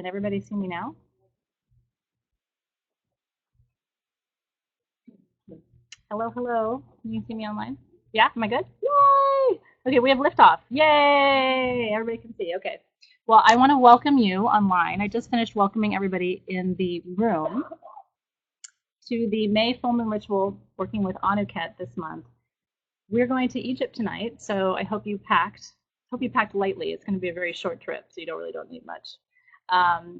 Can everybody see me now? Hello, hello. Can you see me online? Yeah, am I good? Yay! Okay, we have liftoff. Yay! Everybody can see. Okay. Well, I want to welcome you online. I just finished welcoming everybody in the room to the May full moon ritual working with Anuket this month. We're going to Egypt tonight, so I hope you packed. Hope you packed lightly. It's going to be a very short trip, so you don't need much.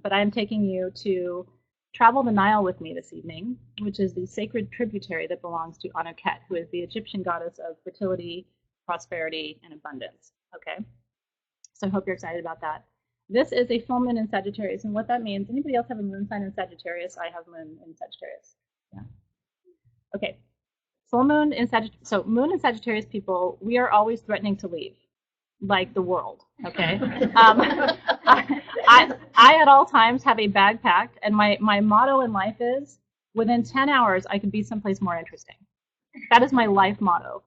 But I am taking you to travel the Nile with me this evening, which is the sacred tributary that belongs to Anuket, who is the Egyptian goddess of fertility, prosperity, and abundance. Okay, so I hope you're excited about that. This is a full moon in Sagittarius, and what that means, anybody else have a moon sign in Sagittarius? I have moon in Sagittarius. Yeah. Okay. Full moon in Sagittarius. So moon in Sagittarius people, we are always threatening to leave, like the world. Okay. I at all times have a bag packed, and my motto in life is, within 10 hours, I could be someplace more interesting. That is my life motto.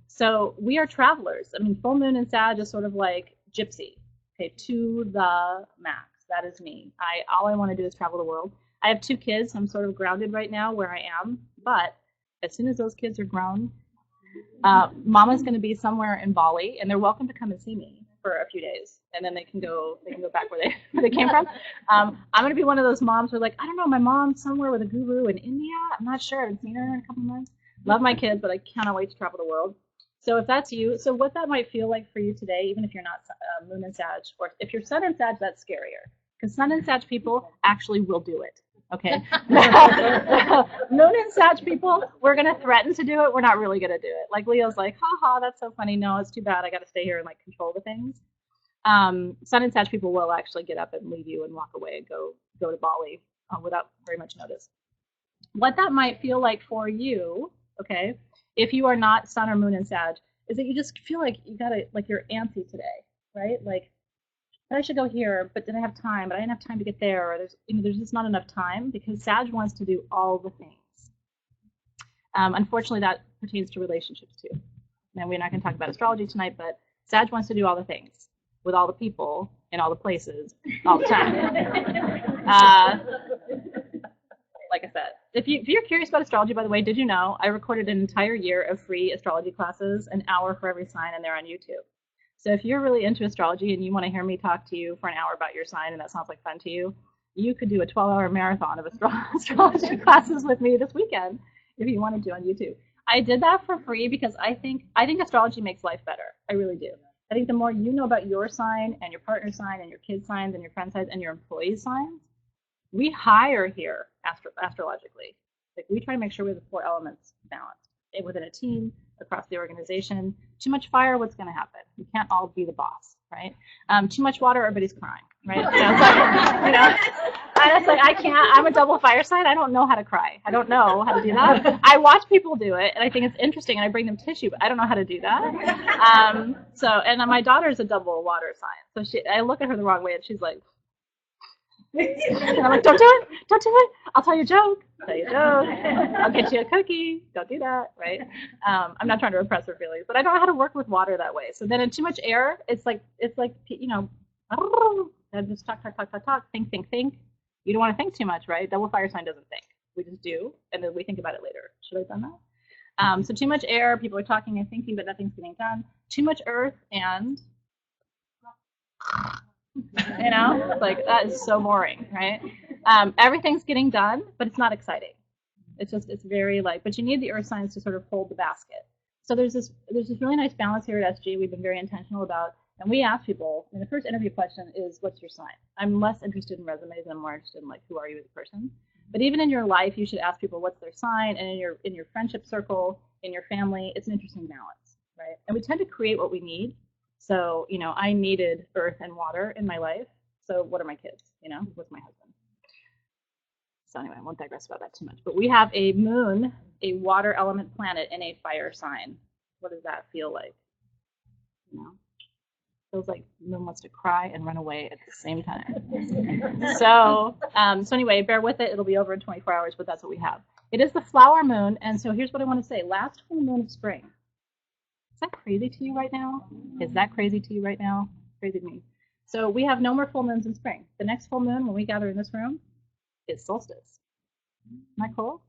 So we are travelers. I mean, full moon in Sag is sort of like gypsy, okay, to the max. That is me. All I want to do is travel the world. I have 2 kids. I'm sort of grounded right now where I am, but as soon as those kids are grown, Mama's going to be somewhere in Bali, and they're welcome to come and see me for a few days, and then they can go back where they came from. I'm going to be one of those moms who are like, I don't know, my mom's somewhere with a guru in India. I'm not sure. I haven't seen her in a couple months. Love my kids, but I cannot wait to travel the world. So if that's you, so what that might feel like for you today, even if you're not moon and Sag, or if you're sun and Sag, that's scarier, because sun and Sag people actually will do it. Okay. Moon and Sag people, we're going to threaten to do it. We're not really going to do it. Like Leo's like, ha, that's so funny. No, it's too bad. I got to stay here and like control the things. Sun and Sag people will actually get up and leave you and walk away and go to Bali without very much notice. What that might feel like for you, okay, if you are not sun or moon and Sag, is that you just feel like you got to, like you're antsy today, right? Like, I should go here, but did I have time? But I didn't have time to get there, or there's just not enough time, because Sag wants to do all the things. Unfortunately, that pertains to relationships too. Now, we're not going to talk about astrology tonight, but Sag wants to do all the things with all the people in all the places all the time. Like I said, if you're curious about astrology, by the way, did you know I recorded an entire year of free astrology classes, an hour for every sign, and they're on YouTube. So if you're really into astrology and you want to hear me talk to you for an hour about your sign and that sounds like fun to you, you could do a 12-hour marathon of astrology classes with me this weekend if you wanted to on YouTube. I did that for free because I think astrology makes life better. I really do. I think the more you know about your sign and your partner's sign and your kids' signs and your friends' signs and your employees' signs, we hire here astrologically. Like, we try to make sure we have the 4 elements balanced within a team, across the organization. Too much fire, what's going to happen? We can't all be the boss, right? Too much water, everybody's crying, right? So it's like, and it's like, I can't. I'm a double fire sign. I don't know how to cry. I don't know how to do that. I watch people do it, and I think it's interesting, and I bring them tissue, but I don't know how to do that. And my daughter's a double water sign, so I look at her the wrong way, and she's like, and I'm like, don't do it. I'll tell you a joke. I'll get you a cookie. Don't do that, right? I'm not trying to repress her feelings, but I don't know how to work with water that way. So then in too much air, it's like just talk, think. You don't want to think too much, right? Double fire sign doesn't think. We just do, and then we think about it later. Should I have done that? So too much air, people are talking and thinking, but nothing's getting done. Too much earth and like, that is so boring, right? Everything's getting done, but it's not exciting. It's very like, but you need the earth signs to sort of hold the basket. So there's this really nice balance here at SG we've been very intentional about, and we ask people, and the first interview question is, what's your sign? I'm less interested in resumes, I'm more interested in like, who are you as a person? But even in your life, you should ask people what's their sign, and in your friendship circle, in your family, it's an interesting balance, right? And we tend to create what we need. So, I needed earth and water in my life. So what are my kids? What's my husband? So anyway, I won't digress about that too much. But we have a moon, a water element planet, in a fire sign. What does that feel like? Feels like the moon wants to cry and run away at the same time. So anyway, bear with it. It'll be over in 24 hours, but that's what we have. It is the flower moon, and so here's what I want to say. Last full moon of spring. Is that crazy to you right now? Is that crazy to you right now? Crazy to me. So we have no more full moons in spring. The next full moon when we gather in this room is solstice. Isn't that cool?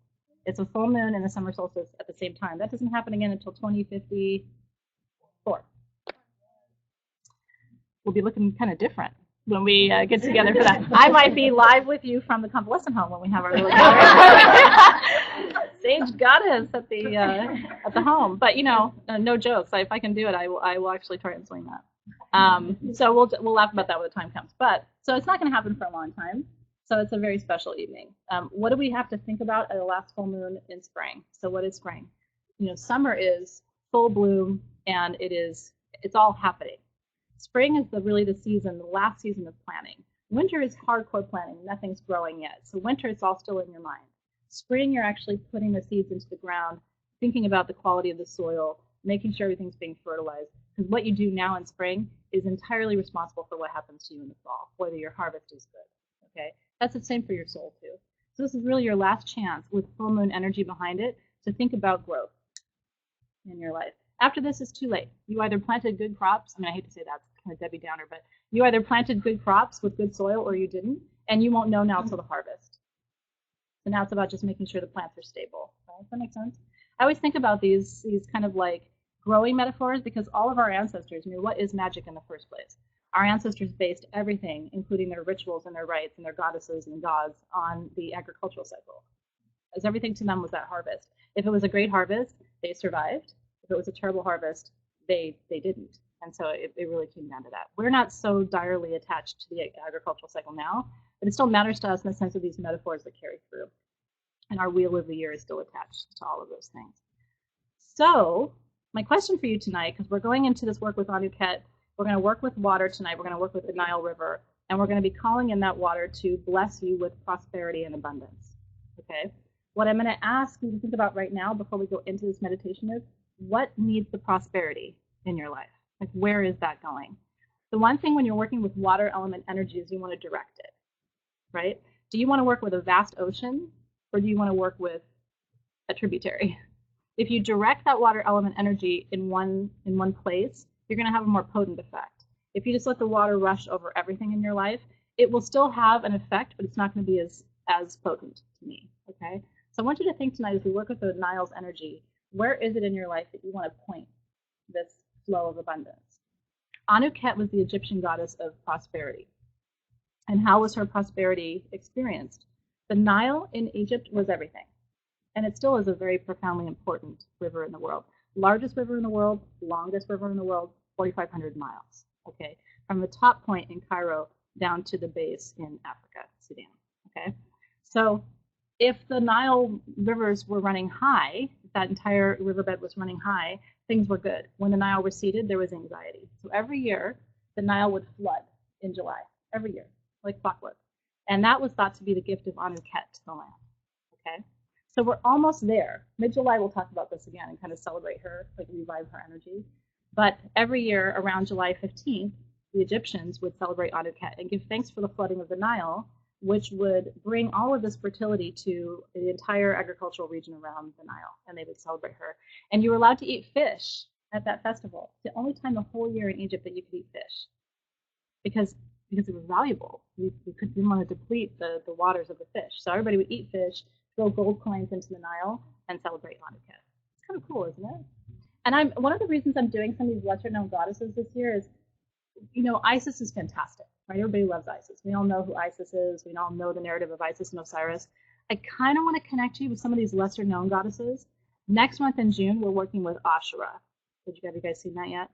It's a full moon and a summer solstice at the same time. That doesn't happen again until 2054. We'll be looking kind of different when we get together for that. I might be live with you from the convalescent home when we have our little gathering. Sage goddess at the home. But no jokes. If I can do it, I will actually try and swing that. So we'll laugh about that when the time comes. But so it's not going to happen for a long time. So it's a very special evening. What do we have to think about at the last full moon in spring? So what is spring? Summer is full bloom, and it's all happening. Spring is really the season, the last season of planning. Winter is hardcore planning. Nothing's growing yet. So winter, it's all still in your mind. Spring, you're actually putting the seeds into the ground, thinking about the quality of the soil, making sure everything's being fertilized. Because what you do now in spring is entirely responsible for what happens to you in the fall, whether your harvest is good. Okay? That's the same for your soul, too. So this is really your last chance with full moon energy behind it to think about growth in your life. After this, it's too late. You either planted good crops. I hate to say that, it's kind of Debbie Downer, but you either planted good crops with good soil or you didn't, and you won't know now till the harvest. So now it's about just making sure the plants are stable. Right? Does that make sense? I always think about these kind of like growing metaphors because all of our ancestors knew what is magic in the first place. Our ancestors based everything, including their rituals and their rites and their goddesses and gods, on the agricultural cycle. As everything to them was that harvest. If it was a great harvest, they survived. If it was a terrible harvest, they didn't. And so it really came down to that. We're not so direly attached to the agricultural cycle now, but it still matters to us in the sense of these metaphors that carry through. And our wheel of the year is still attached to all of those things. So my question for you tonight, because we're going into this work with Anuket, we're going to work with water tonight. We're going to work with the Nile River, and we're going to be calling in that water to bless you with prosperity and abundance. Okay? What I'm going to ask you to think about right now before we go into this meditation is, what needs the prosperity in your life? Like, where is that going? The one thing when you're working with water element energy is you want to direct it, right? Do you want to work with a vast ocean, or do you want to work with a tributary? If you direct that water element energy in one place, you're going to have a more potent effect. If you just let the water rush over everything in your life, it will still have an effect, but it's not going to be as potent to me, okay? So I want you to think tonight as we work with the Nile's energy, where is it in your life that you want to point this flow of abundance? Anuket was the Egyptian goddess of prosperity. And how was her prosperity experienced? The Nile in Egypt was everything. And it still is a very profoundly important river in the world. Largest river in the world, longest river in the world, 4,500 miles, okay? From the top point in Cairo down to the base in Africa, Sudan, okay? So if the Nile rivers were running high, that entire riverbed was running high, things were good. When the Nile receded, there was anxiety. So every year, the Nile would flood in July, every year, like clockwork. And that was thought to be the gift of Anuket to the land, okay? So we're almost there. Mid-July, we'll talk about this again and kind of celebrate her, like revive her energy. But every year around July 15th, the Egyptians would celebrate Anuket and give thanks for the flooding of the Nile, which would bring all of this fertility to the entire agricultural region around the Nile, and they would celebrate her. And you were allowed to eat fish at that festival. It's the only time the whole year in Egypt that you could eat fish, because it was valuable. You didn't want to deplete the waters of the fish. So everybody would eat fish, throw gold coins into the Nile, and celebrate Anuket. It's kind of cool, isn't it? And one of the reasons I'm doing some of these lesser-known goddesses this year is, Isis is fantastic, right? Everybody loves Isis. We all know who Isis is. We all know the narrative of Isis and Osiris. I kind of want to connect you with some of these lesser-known goddesses. Next month in June, we're working with Ashura. Have you guys seen that yet?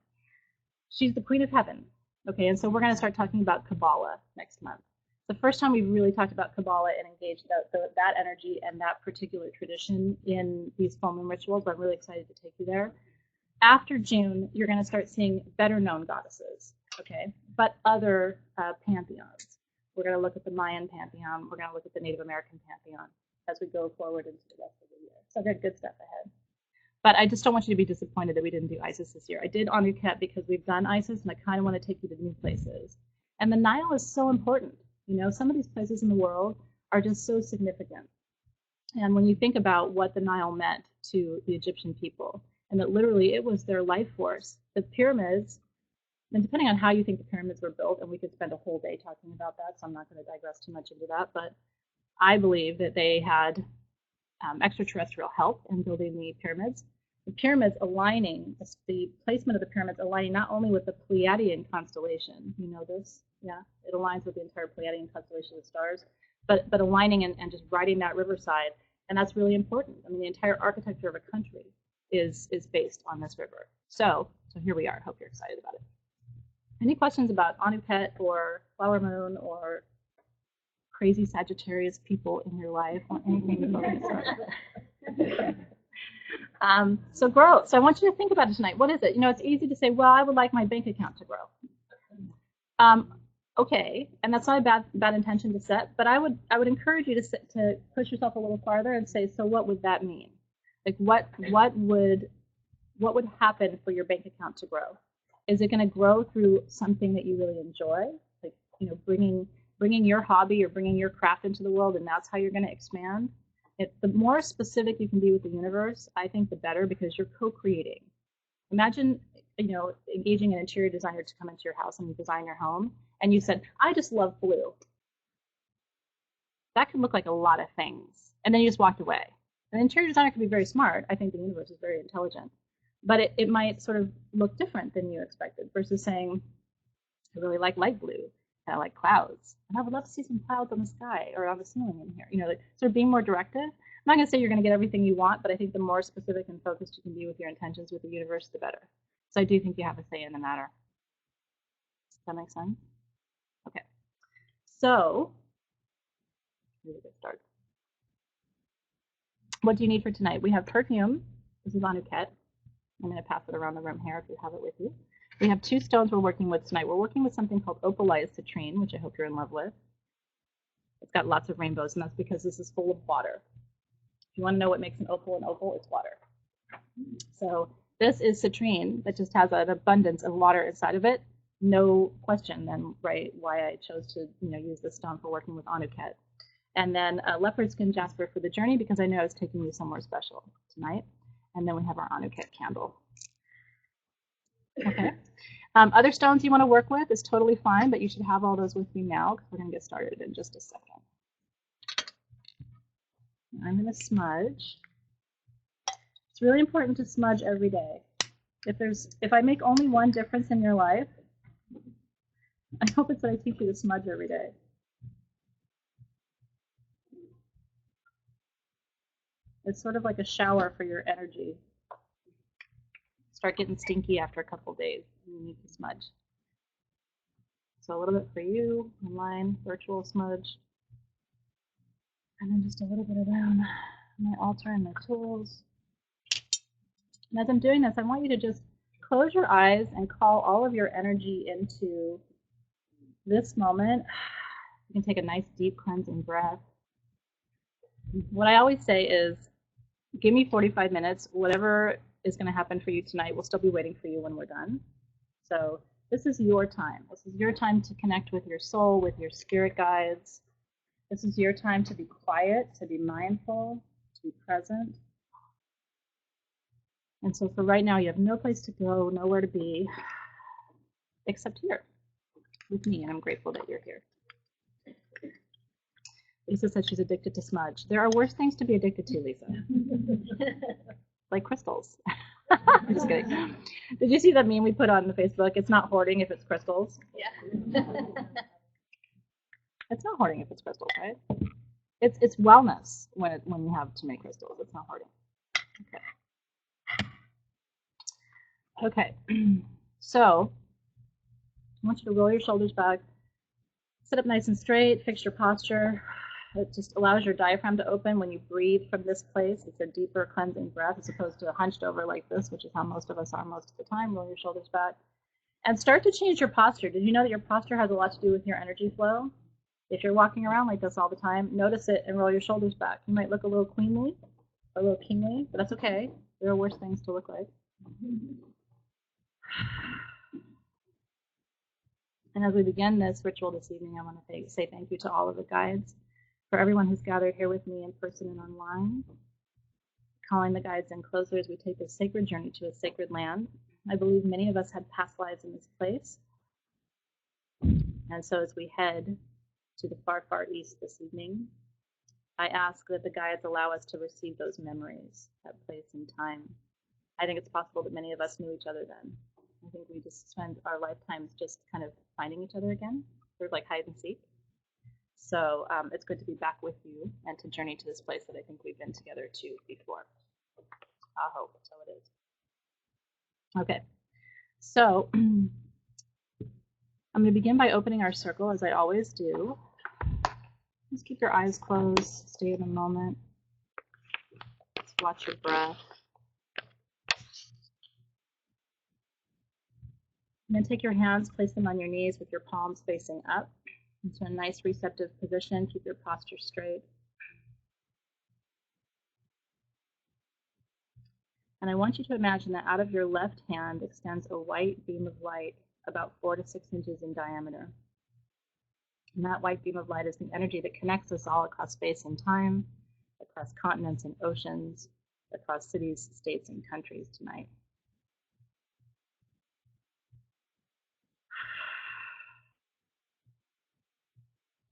She's the queen of heaven, okay? And so we're going to start talking about Kabbalah next month. The first time we've really talked about Kabbalah and engaged that energy and that particular tradition in these full moon rituals, but I'm really excited to take you there. After June, you're going to start seeing better-known goddesses, okay, but other pantheons. We're going to look at the Mayan pantheon. We're going to look at the Native American pantheon as we go forward into the rest of the year. So I've got good stuff ahead. But I just don't want you to be disappointed that we didn't do Isis this year. I did Anuket because we've done Isis, and I kind of want to take you to new places. And the Nile is so important. Some of these places in the world are just so significant. And when you think about what the Nile meant to the Egyptian people, and that literally it was their life force. The pyramids And depending on how you think the pyramids were built, and we could spend a whole day talking about that, so I'm not going to digress too much into that, but I believe that they had extraterrestrial help in building the pyramids. The pyramids aligning, the placement of the pyramids aligning not only with the Pleiadian constellation, you know this, yeah, it aligns with the entire Pleiadian constellation of stars, but aligning and just riding that riverside, and that's really important. I mean, the entire architecture of a country is based on this river. So here we are. Hope you're excited about it. Any questions about Anuket or Flower Moon or crazy Sagittarius people in your life or anything to focus on? So growth. So I want you to think about it tonight. What is it? You know, it's easy to say, well, I would like my bank account to grow. Okay, and that's not a bad intention to set, but I would encourage you to push yourself a little farther and say, so what would that mean? Like what would happen for your bank account to grow? Is it going to grow through something that you really enjoy, like, you know, bringing your hobby or bringing your craft into the world, and that's how you're going to expand? The more specific you can be with the universe, I think the better, because you're co-creating. Imagine, you know, engaging an interior designer to come into your house and you design your home, and you said, I just love blue. That could look like a lot of things, and then you just walked away. An interior designer can be very smart. I think the universe is very intelligent. But it might sort of look different than you expected, versus saying, I really like light blue, and I like clouds, and I would love to see some clouds on the sky or on the ceiling in here. You know, like, sort of being more directive. I'm not going to say you're going to get everything you want, but I think the more specific and focused you can be with your intentions with the universe, the better. So I do think you have a say in the matter. Does that make sense? Okay. So, here we get started. What do you need for tonight? We have perfume. This is Anuket. I'm going to pass it around the room here if you have it with you. We have 2 stones we're working with tonight. We're working with something called opalized citrine, which I hope you're in love with. It's got lots of rainbows, and that's because this is full of water. If you want to know what makes an opal, it's water. So this is citrine that just has an abundance of water inside of it. No question then, right, why I chose to, you know, use this stone for working with Anuket. And then leopard skin jasper for the journey, because I know I was taking you somewhere special tonight. And then we have our Anuket candle. Okay. Other stones you want to work with is totally fine, but you should have all those with you now, because we're going to get started in just a second. I'm going to smudge. It's really important to smudge every day. If I make only one difference in your life, I hope it's that I teach you to smudge every day. It's sort of like a shower for your energy. Start getting stinky after a couple days, and you need to smudge. So a little bit for you, online, virtual smudge. And then just a little bit around my altar and my tools. And as I'm doing this, I want you to just close your eyes and call all of your energy into this moment. You can take a nice deep cleansing breath. What I always say is, give me 45 minutes. Whatever is going to happen for you tonight will still be waiting for you when we're done. So this is your time. This is your time to connect with your soul, with your spirit guides. This is your time to be quiet, to be mindful, to be present. And so for right now, you have no place to go, nowhere to be, except here with me, and I'm grateful that you're here. Lisa said she's addicted to smudge. There are worse things to be addicted to, Lisa. Like crystals. I'm just kidding. Did you see that meme we put on the Facebook? It's not hoarding if it's crystals. Yeah. It's not hoarding if it's crystals, right? It's wellness when you have too many crystals. It's not hoarding. Okay. Okay. So I want you to roll your shoulders back, sit up nice and straight, fix your posture. It just allows your diaphragm to open when you breathe from this place. It's a deeper cleansing breath as opposed to a hunched over like this, which is how most of us are most of the time. Roll your shoulders back. And start to change your posture. Did you know that your posture has a lot to do with your energy flow? If you're walking around like this all the time, notice it and roll your shoulders back. You might look a little queenly, a little kingly, but that's okay. There are worse things to look like. And as we begin this ritual this evening, I want to say thank you to all of the guides, for everyone who's gathered here with me in person and online. Calling the guides in closer as we take this sacred journey to a sacred land. I believe many of us had past lives in this place. And so as we head to the far, far east this evening, I ask that the guides allow us to receive those memories, that place and time. I think it's possible that many of us knew each other then. I think we just spend our lifetimes just kind of finding each other again, sort of like hide and seek. So it's good to be back with you and to journey to this place that I think we've been together to before. I hope so it is. Okay, so I'm going to begin by opening our circle as I always do. Just keep your eyes closed, stay in the moment. Just watch your breath. And then take your hands, place them on your knees with your palms facing up into a nice receptive position. Keep your posture straight. And I want you to imagine that out of your left hand extends a white beam of light about 4 to 6 inches in diameter. And that white beam of light is the energy that connects us all across space and time, across continents and oceans, across cities, states, and countries tonight.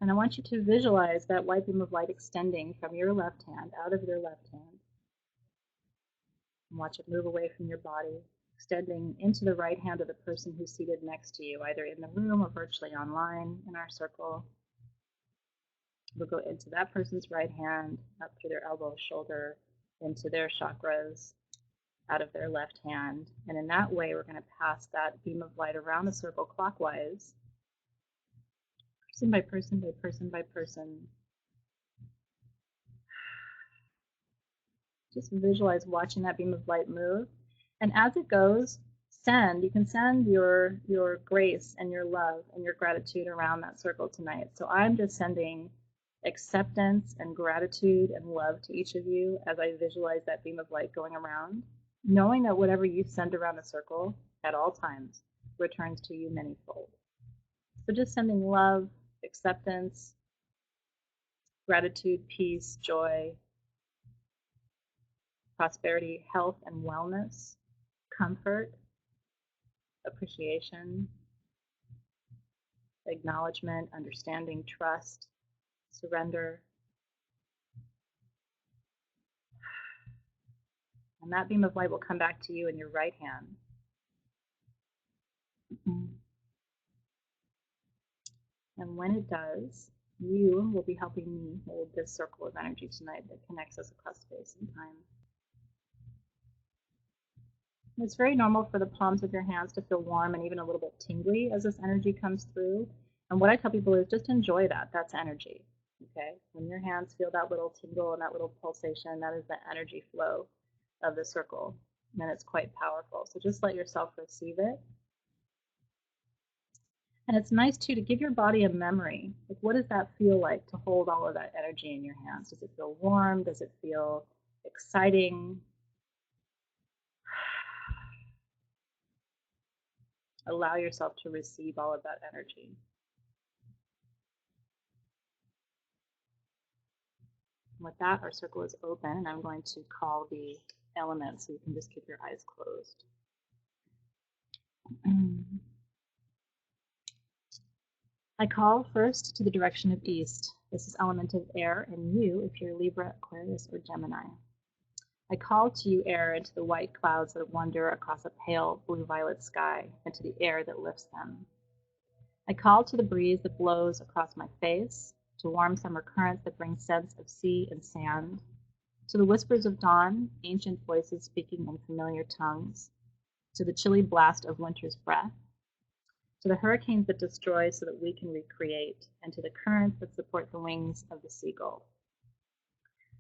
And I want you to visualize that white beam of light extending from your left hand, out of your left hand. And watch it move away from your body, extending into the right hand of the person who's seated next to you, either in the room or virtually online in our circle. We'll go into that person's right hand, up through their elbow, shoulder, into their chakras, out of their left hand. And in that way, we're going to pass that beam of light around the circle clockwise, person by person by person by person. Just visualize watching that beam of light move. And as it goes, you can send your grace and your love and your gratitude around that circle tonight. So I'm just sending acceptance and gratitude and love to each of you as I visualize that beam of light going around, knowing that whatever you send around the circle at all times returns to you manyfold. So just sending love, acceptance, gratitude, peace, joy, prosperity, health and wellness, comfort, appreciation, acknowledgement, understanding, trust, surrender. And that beam of light will come back to you in your right hand. And when it does, you will be helping me hold this circle of energy tonight that connects us across space and time. It's very normal for the palms of your hands to feel warm and even a little bit tingly as this energy comes through. And what I tell people is just enjoy that. That's energy. Okay? When your hands feel that little tingle and that little pulsation, that is the energy flow of the circle. And it's quite powerful. So just let yourself receive it. And it's nice too to give your body a memory. Like, what does that feel like to hold all of that energy in your hands? Does it feel warm? Does it feel exciting? Allow yourself to receive all of that energy. With that, our circle is open, and I'm going to call the elements, so you can just keep your eyes closed. I call first to the direction of east. This is element of air, and you, if you're Libra, Aquarius, or Gemini. I call to you, air, into the white clouds that wander across a pale blue-violet sky, into the air that lifts them. I call to the breeze that blows across my face, to warm summer currents that bring scents of sea and sand, to the whispers of dawn, ancient voices speaking in familiar tongues, to the chilly blast of winter's breath, to the hurricanes that destroy so that we can recreate, and to the currents that support the wings of the seagull.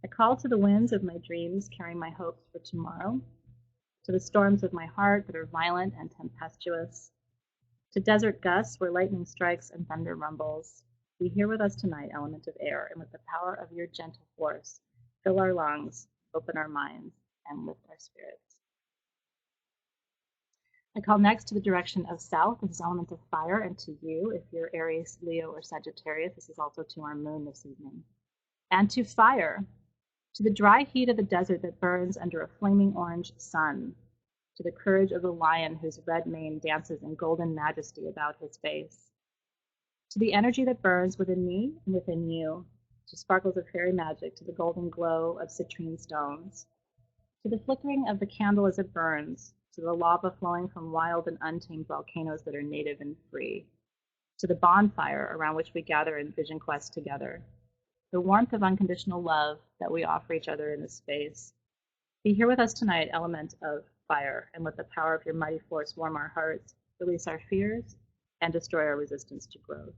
I call to the winds of my dreams, carrying my hopes for tomorrow, to the storms of my heart that are violent and tempestuous, to desert gusts where lightning strikes and thunder rumbles. Be here with us tonight, element of air, and with the power of your gentle force, fill our lungs, open our minds, and lift our spirits. I call next to the direction of south. This is element of fire, and to you, if you're Aries, Leo, or Sagittarius, this is also to our moon this evening. And to fire, to the dry heat of the desert that burns under a flaming orange sun, to the courage of the lion whose red mane dances in golden majesty about his face, to the energy that burns within me and within you, to sparkles of fairy magic, to the golden glow of citrine stones, to the flickering of the candle as it burns, to the lava flowing from wild and untamed volcanoes that are native and free, to the bonfire around which we gather in vision quest together, the warmth of unconditional love that we offer each other in this space. Be here with us tonight, element of fire, and let the power of your mighty force warm our hearts, release our fears, and destroy our resistance to growth.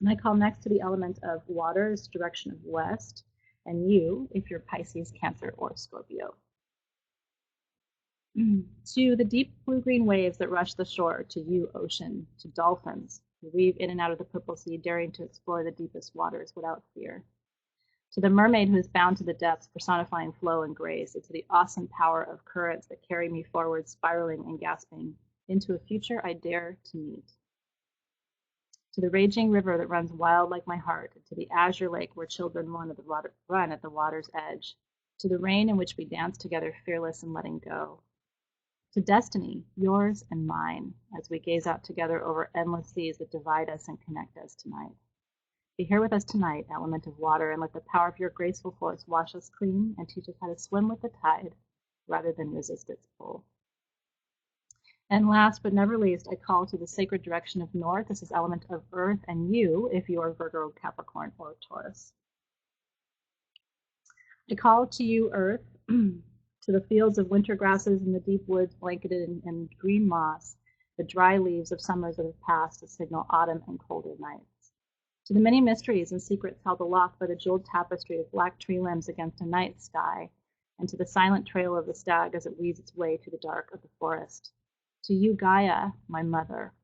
And I call next to the element of water's direction of west, and you, if you're Pisces, Cancer, or Scorpio. To the deep blue-green waves that rush the shore, to you, ocean, to dolphins who weave in and out of the purple sea, daring to explore the deepest waters without fear. To the mermaid who is bound to the depths, personifying flow and grace, and to the awesome power of currents that carry me forward, spiraling and gasping, into a future I dare to meet. To the raging river that runs wild like my heart, to the azure lake where children run at the water's edge, to the rain in which we dance together, fearless and letting go. To destiny, yours and mine, as we gaze out together over endless seas that divide us and connect us tonight. Be here with us tonight, element of water, and let the power of your graceful force wash us clean and teach us how to swim with the tide rather than resist its pull. And last but never least, I call to the sacred direction of north. This is element of earth, and you, if you are Virgo, Capricorn, or Taurus. I call to you, earth, to the fields of winter grasses and the deep woods blanketed in green moss, the dry leaves of summers that have passed to signal autumn and colder nights. To the many mysteries and secrets held aloft by the jeweled tapestry of black tree limbs against a night sky, and to the silent trail of the stag as it weaves its way through the dark of the forest. To you, Gaia, my mother,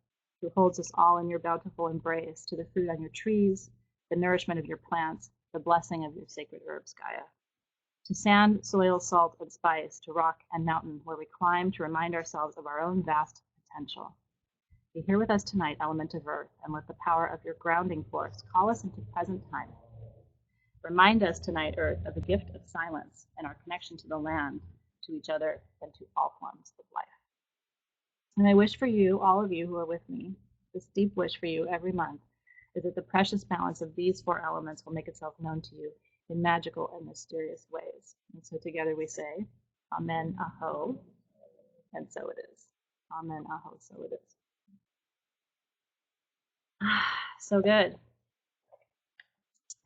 who holds us all in your bountiful embrace, to the fruit on your trees, the nourishment of your plants, the blessing of your sacred herbs, Gaia. To sand, soil, salt, and spice, to rock and mountain, where we climb to remind ourselves of our own vast potential. Be here with us tonight, element of earth, and let the power of your grounding force call us into present time. Remind us tonight, earth, of the gift of silence and our connection to the land, to each other, and to all forms of life. And I wish for you, all of you who are with me, this deep wish for you every month is that the precious balance of these four elements will make itself known to you in magical and mysterious ways. And so together we say, Amen, Aho, and so it is. Amen, Aho, so it is. So good.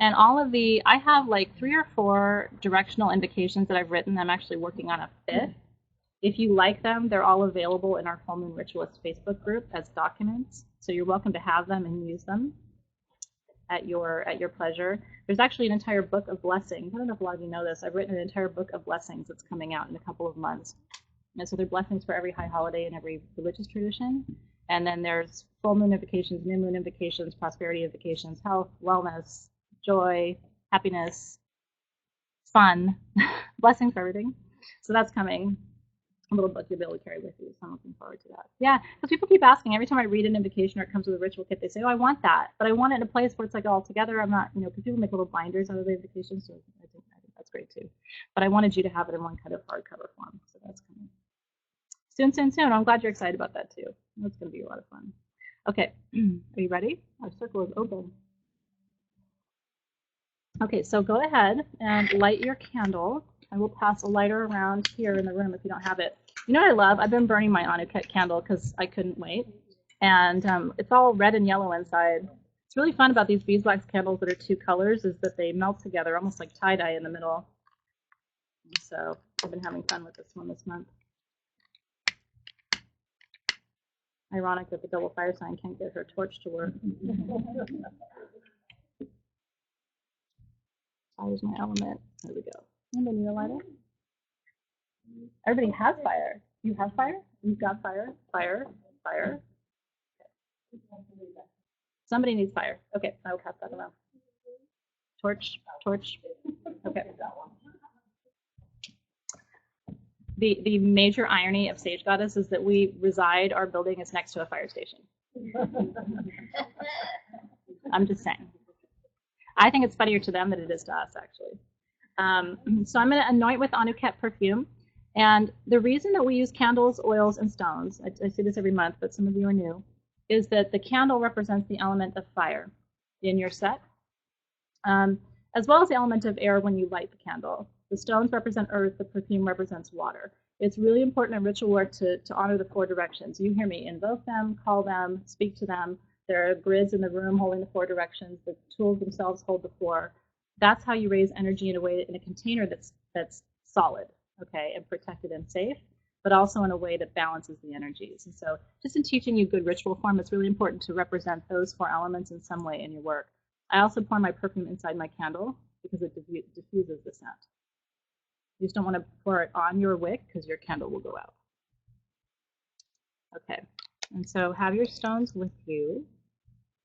And all of I have like 3 or 4 directional invocations that I've written. I'm actually working on a 5th. If you like them, they're all available in our Full Moon Ritualist Facebook group as documents. So you're welcome to have them and use them at your pleasure. There's actually an entire book of blessings. I don't know if a lot of you know this. I've written an entire book of blessings that's coming out in a couple of months. And so they're blessings for every high holiday and every religious tradition. And then there's full moon invocations, new moon invocations, prosperity invocations, health, wellness, joy, happiness, fun, blessings for everything. So that's coming. A little book you'll be able to carry with you, so I'm looking forward to that. Yeah, because people keep asking every time I read an invocation or it comes with a ritual kit, they say, oh, I want that, but I want it in a place where it's like all together. I'm not, because people make little binders out of the invitations, so I think that's great too. But I wanted you to have it in one kind of hardcover form, so that's coming soon, soon, soon. I'm glad you're excited about that too. That's going to be a lot of fun. Okay, are you ready? Our circle is open. Okay, so go ahead and light your candle. I will pass a lighter around here in the room if you don't have it. You know what I love? I've been burning my Anuket candle because I couldn't wait. And it's all red and yellow inside. It's really fun about these beeswax candles that are 2 colors is that they melt together, almost like tie-dye in the middle. And so I've been having fun with this one this month. Ironic that the double fire sign can't get her torch to work. Fire's my element. There we go. Anybody need a lighter? Everybody has fire. You have fire? You've got fire? Fire? Fire? Okay. Somebody needs fire. Okay, I will pass that around. Torch? Torch? Okay. The major irony of Sage Goddess is that our building is next to a fire station. I'm just saying. I think it's funnier to them than it is to us, actually. So I'm going to anoint with Anuket perfume. And the reason that we use candles, oils, and stones, I say this every month, but some of you are new, is that the candle represents the element of fire in your set, as well as the element of air when you light the candle. The stones represent earth, the perfume represents water. It's really important in ritual work to honor the 4 directions. You hear me, invoke them, call them, speak to them. There are grids in the room holding the 4 directions. The tools themselves hold the 4. That's how you raise energy in a way, in a container that's solid, okay, and protected and safe, but also in a way that balances the energies. And so just in teaching you good ritual form, it's really important to represent those 4 elements in some way in your work. I also pour my perfume inside my candle because it diffuses the scent. You just don't want to pour it on your wick because your candle will go out. Okay, and so have your stones with you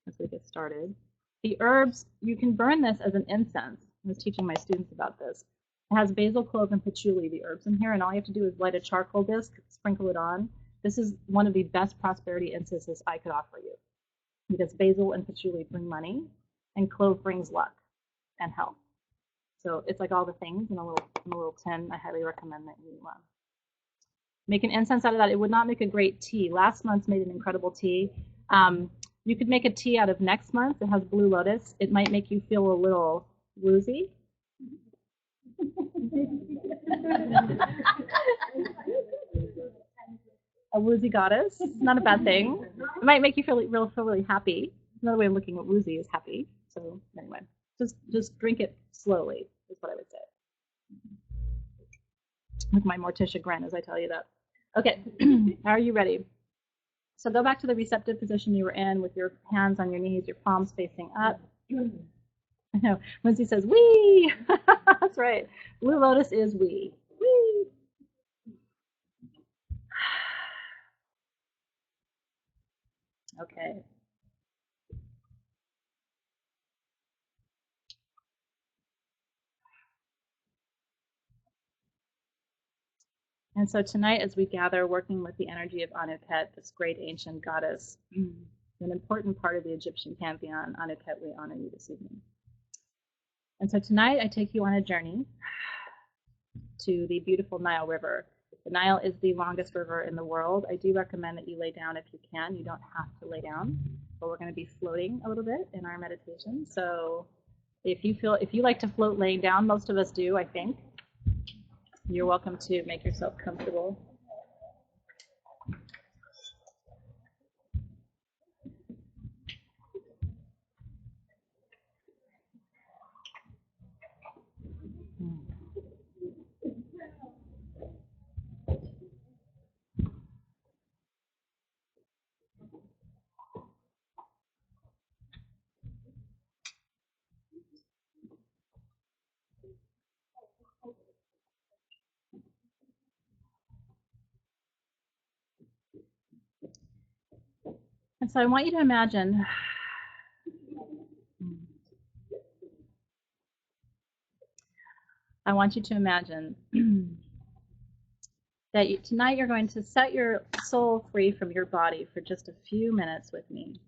as we get started. The herbs, you can burn this as an incense. I was teaching my students about this. It has basil, clove, and patchouli, the herbs in here, and all you have to do is light a charcoal disc, sprinkle it on. This is one of the best prosperity incenses I could offer you because basil and patchouli bring money, and clove brings luck and health. So it's like all the things in a little tin. I highly recommend that you make an incense out of that. It would not make a great tea. Last month's made an incredible tea. You could make a tea out of next month. It has blue lotus. It might make you feel a little woozy. A woozy goddess. It's not a bad thing. It might make you feel really happy. Another way of looking at woozy is happy. So anyway, just drink it slowly is what I would say. With my Morticia grin as I tell you that. Okay, are you ready? So go back to the receptive position you were in with your hands on your knees, your palms facing up. I know, Lindsay says, wee! That's right. Blue Lotus is wee. Wee! Okay. And so tonight, as we gather, working with the energy of Anuket, this great ancient goddess, an important part of the Egyptian pantheon, Anuket, we honor you this evening. And so tonight, I take you on a journey to the beautiful Nile River. The Nile is the longest river in the world. I do recommend that you lay down if you can. You don't have to lay down, but we're going to be floating a little bit in our meditation. So if you like to float laying down, most of us do, I think. You're welcome to make yourself comfortable. And so I want you to imagine that tonight you're going to set your soul free from your body for just a few minutes with me.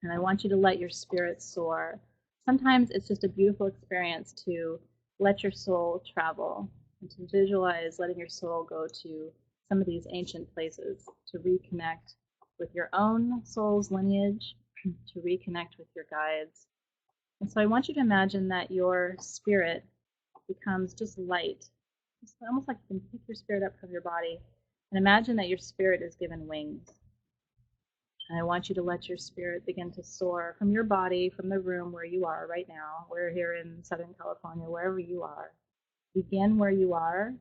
And I want you to let your spirit soar. Sometimes it's just a beautiful experience to let your soul travel and to visualize letting your soul go to some of these ancient places, to reconnect with your own soul's lineage, to reconnect with your guides. And so I want you to imagine that your spirit becomes just light. It's almost like you can pick your spirit up from your body and imagine that your spirit is given wings. And I want you to let your spirit begin to soar from your body, from the room where you are right now. We're here in Southern California, wherever you are. Begin where you are.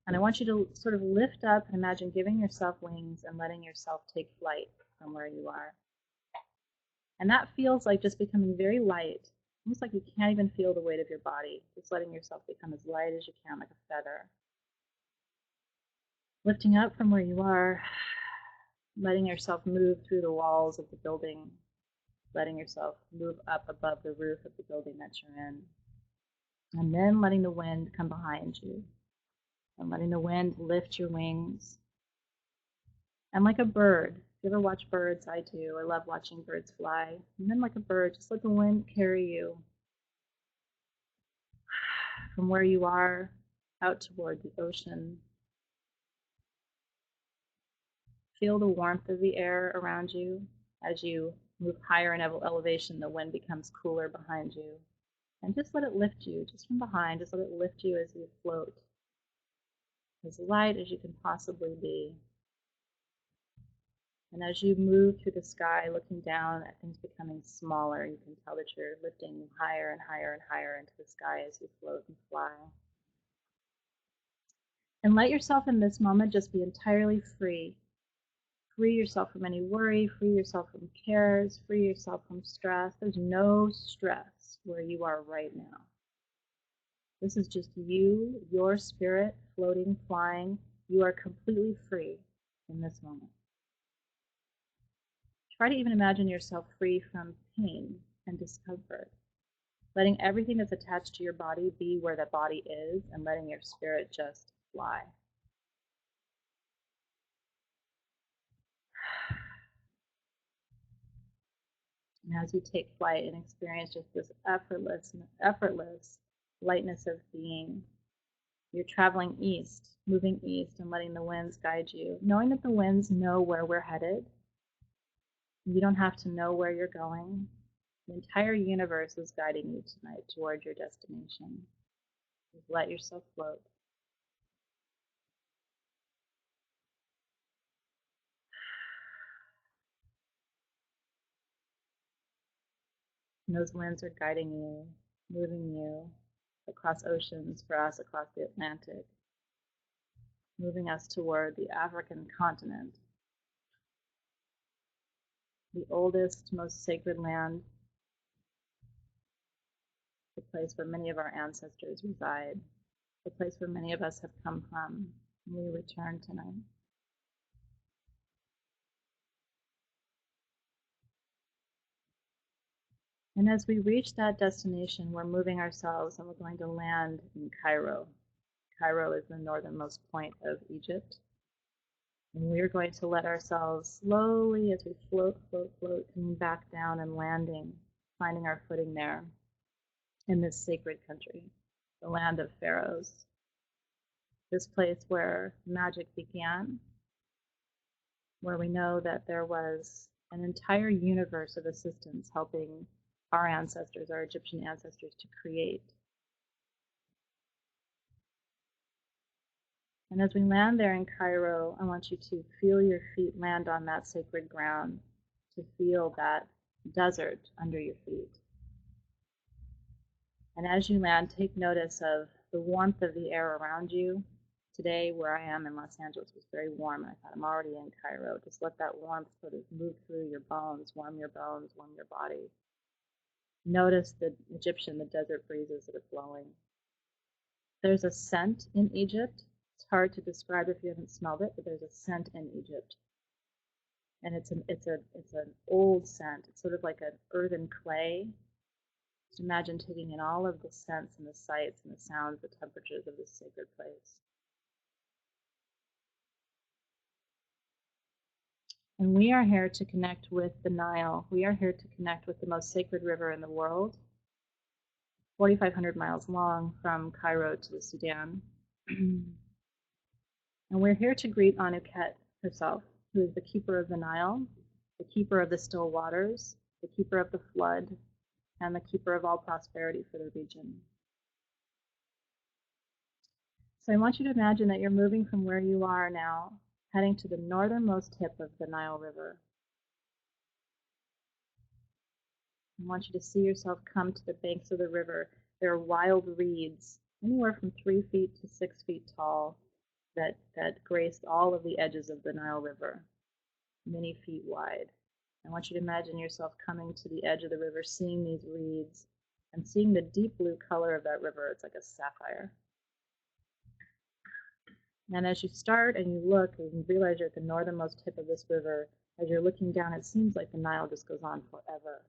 And I want you to sort of lift up and imagine giving yourself wings and letting yourself take flight from where you are. And that feels like just becoming very light, almost like you can't even feel the weight of your body, just letting yourself become as light as you can, like a feather. Lifting up from where you are, letting yourself move through the walls of the building, letting yourself move up above the roof of the building that you're in, and then letting the wind come behind you, and letting the wind lift your wings. And like a bird, if you ever watch birds, I do. I love watching birds fly. And then like a bird, just let the wind carry you from where you are out toward the ocean. Feel the warmth of the air around you. As you move higher in elevation, the wind becomes cooler behind you. And just let it lift you, just from behind, just let it lift you as you float, as light as you can possibly be. And as you move through the sky, looking down at things becoming smaller, you can tell that you're lifting higher and higher and higher into the sky as you float and fly. And let yourself in this moment just be entirely free. Free yourself from any worry, free yourself from cares, free yourself from stress. There's no stress where you are right now. This is just you, your spirit, floating, flying. You are completely free in this moment. Try to even imagine yourself free from pain and discomfort. Letting everything that's attached to your body be where that body is and letting your spirit just fly. And as you take flight and experience just this effortless lightness of being, you're traveling east, moving east and letting the winds guide you, knowing that the winds know where we're headed. You don't have to know where you're going. The entire universe is guiding you tonight toward your destination. Just let yourself float. And those winds are guiding you, moving you across oceans, for us across the Atlantic, moving us toward the African continent, the oldest, most sacred land, the place where many of our ancestors reside, the place where many of us have come from, and we return tonight. And as we reach that destination, we're moving ourselves and we're going to land in Cairo. Cairo is the northernmost point of Egypt. And we're going to let ourselves slowly, as we float, coming back down and landing, finding our footing there in this sacred country, the land of pharaohs. This place where magic began, where we know that there was an entire universe of assistance helping our ancestors, our Egyptian ancestors, to create. And as we land there in Cairo, I want you to feel your feet land on that sacred ground, to feel that desert under your feet. And as you land, take notice of the warmth of the air around you. Today, where I am in Los Angeles, was very warm, and I thought, I'm already in Cairo. Just let that warmth sort of move through your bones, warm your body. Notice the desert breezes that are blowing. There's a scent in Egypt. It's hard to describe if you haven't smelled it, but there's a scent in Egypt. And it's an old scent. It's sort of like an earthen clay. Just imagine taking in all of the scents and the sights and the sounds, the temperatures of this sacred place. And we are here to connect with the Nile. We are here to connect with the most sacred river in the world, 4,500 miles long from Cairo to the Sudan. And we're here to greet Anuket herself, who is the keeper of the Nile, the keeper of the still waters, the keeper of the flood, and the keeper of all prosperity for the region. So I want you to imagine that you're moving from where you are now, heading to the northernmost tip of the Nile River. I want you to see yourself come to the banks of the river. There are wild reeds, anywhere from 3 feet to 6 feet tall, that grace all of the edges of the Nile River, many feet wide. I want you to imagine yourself coming to the edge of the river, seeing these reeds, and seeing the deep blue color of that river. It's like a sapphire. And as you start and you look and you realize you're at the northernmost tip of this river, as you're looking down, it seems like the Nile just goes on forever.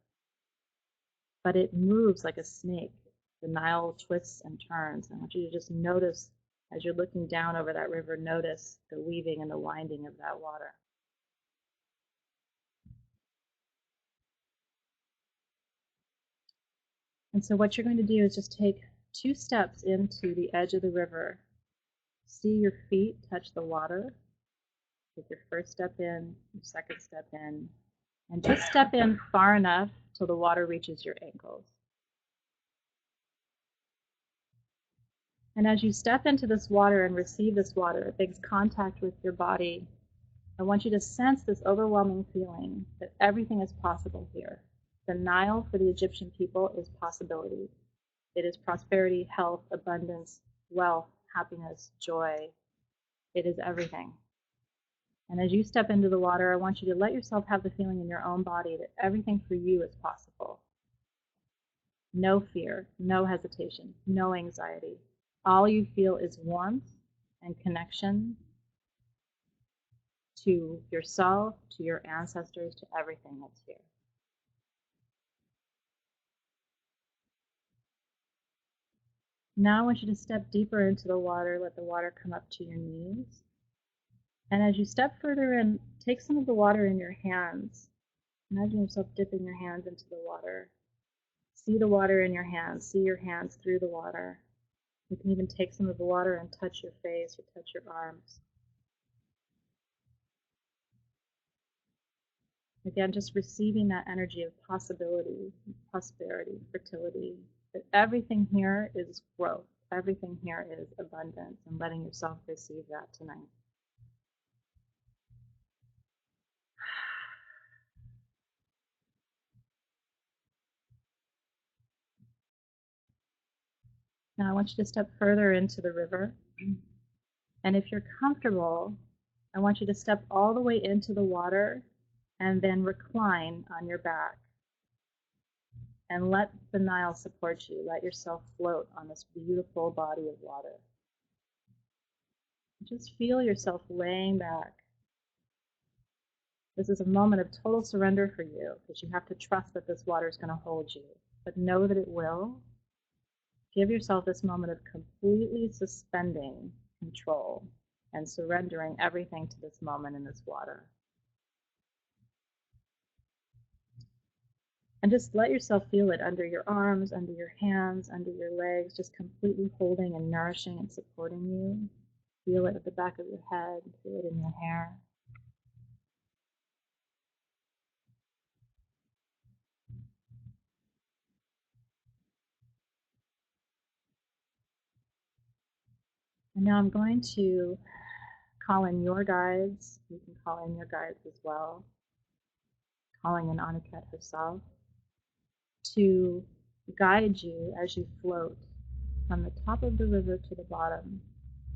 But it moves like a snake. The Nile twists and turns. I want you to just notice, as you're looking down over that river, notice the weaving and the winding of that water. And so what you're going to do is just take 2 steps into the edge of the river, See your feet touch the water. Take your first step in, your second step in, and just step in far enough till the water reaches your ankles. And as you step into this water and receive this water, it makes contact with your body. I want you to sense this overwhelming feeling that everything is possible here. The Nile for the Egyptian people is possibility. It is prosperity, health, abundance, wealth, happiness, joy. It is everything. And as you step into the water, I want you to let yourself have the feeling in your own body that everything for you is possible. No fear, no hesitation, no anxiety. All you feel is warmth and connection to yourself, to your ancestors, to everything that's here. Now I want you to step deeper into the water, let the water come up to your knees. And as you step further in, take some of the water in your hands. Imagine yourself dipping your hands into the water. See the water in your hands. See your hands through the water. You can even take some of the water and touch your face or touch your arms. Again, just receiving that energy of possibility, prosperity, fertility, that everything here is growth. Everything here is abundance, and letting yourself receive that tonight. Now I want you to step further into the river. And if you're comfortable, I want you to step all the way into the water and then recline on your back. And let the Nile support you. Let yourself float on this beautiful body of water. Just feel yourself laying back. This is a moment of total surrender for you, because you have to trust that this water is going to hold you. But know that it will. Give yourself this moment of completely suspending control and surrendering everything to this moment in this water. And just let yourself feel it under your arms, under your hands, under your legs, just completely holding and nourishing and supporting you. Feel it at the back of your head, feel it in your hair. And now I'm going to call in your guides. You can call in your guides as well. Calling in Anuket herself to guide you as you float from the top of the river to the bottom.